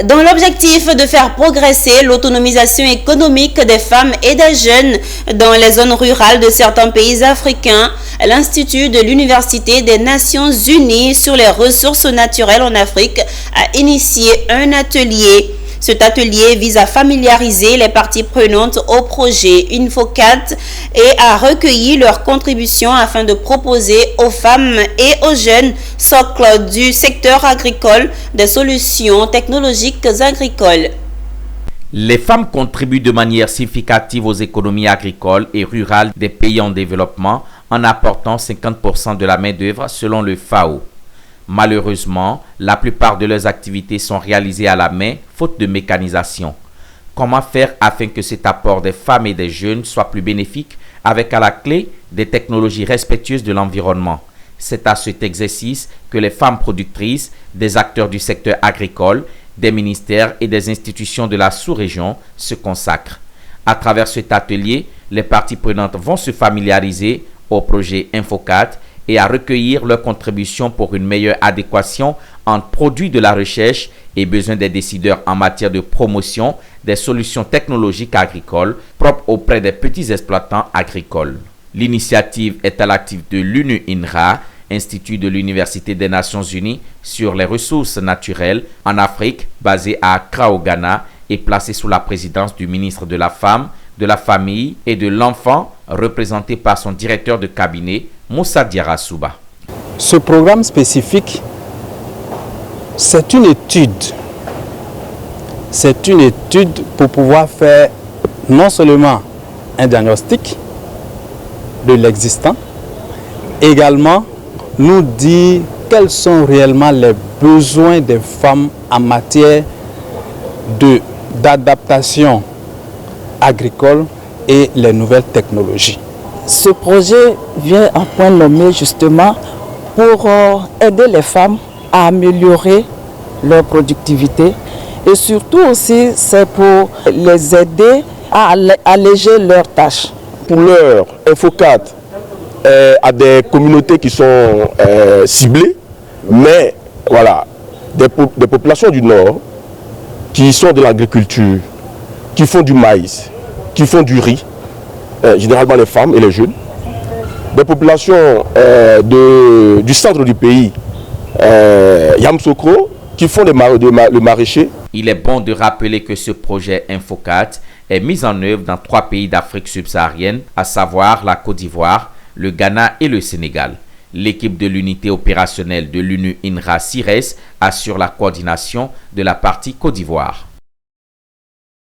Dans l'objectif de faire progresser l'autonomisation économique des femmes et des jeunes dans les zones rurales de certains pays africains, l'Institut de l'Université des Nations Unies sur les ressources naturelles en Afrique a initié un atelier. Cet atelier vise à familiariser les parties prenantes au projet InfoCat et à recueillir leurs contributions afin de proposer aux femmes et aux jeunes socles du secteur agricole des solutions technologiques agricoles. Les femmes contribuent de manière significative aux économies agricoles et rurales des pays en développement en apportant 50% de la main-d'œuvre selon le FAO. Malheureusement, la plupart de leurs activités sont réalisées à la main, faute de mécanisation. Comment faire afin que cet apport des femmes et des jeunes soit plus bénéfique avec à la clé des technologies respectueuses de l'environnement? C'est à cet exercice que les femmes productrices, des acteurs du secteur agricole, des ministères et des institutions de la sous-région se consacrent. À travers cet atelier, les parties prenantes vont se familiariser au projet InfoCat et à recueillir leurs contributions pour une meilleure adéquation entre produits de la recherche et besoins des décideurs en matière de promotion des solutions technologiques agricoles propres auprès des petits exploitants agricoles. L'initiative est à l'actif de l'UNU-INRA, Institut de l'Université des Nations Unies sur les ressources naturelles en Afrique, basé à Accra au Ghana et placé sous la présidence du ministre de la Femme, de la Famille et de l'Enfant, représenté par son directeur de cabinet, Moussa Diarra Souba. Ce programme spécifique, c'est une étude. C'est une étude pour pouvoir faire non seulement un diagnostic de l'existant, également nous dire quels sont réellement les besoins des femmes en matière d'adaptation agricole et les nouvelles technologies. Ce projet vient en point nommé justement pour aider les femmes à améliorer leur productivité et surtout aussi c'est pour les aider à alléger leurs tâches. Pour l'heure, InfoCat a des communautés qui sont ciblées, mais voilà, des populations du Nord qui sont de l'agriculture, qui font du maïs, qui font du riz, généralement les femmes et les jeunes, des populations du centre du pays, Yamsokro, qui font le maraîcher. Il est bon de rappeler que ce projet InfoCat est mis en œuvre dans 3 pays d'Afrique subsaharienne, à savoir la Côte d'Ivoire, le Ghana et le Sénégal. L'équipe de l'unité opérationnelle de l'UNU-INRA CIRES assure la coordination de la partie Côte d'Ivoire.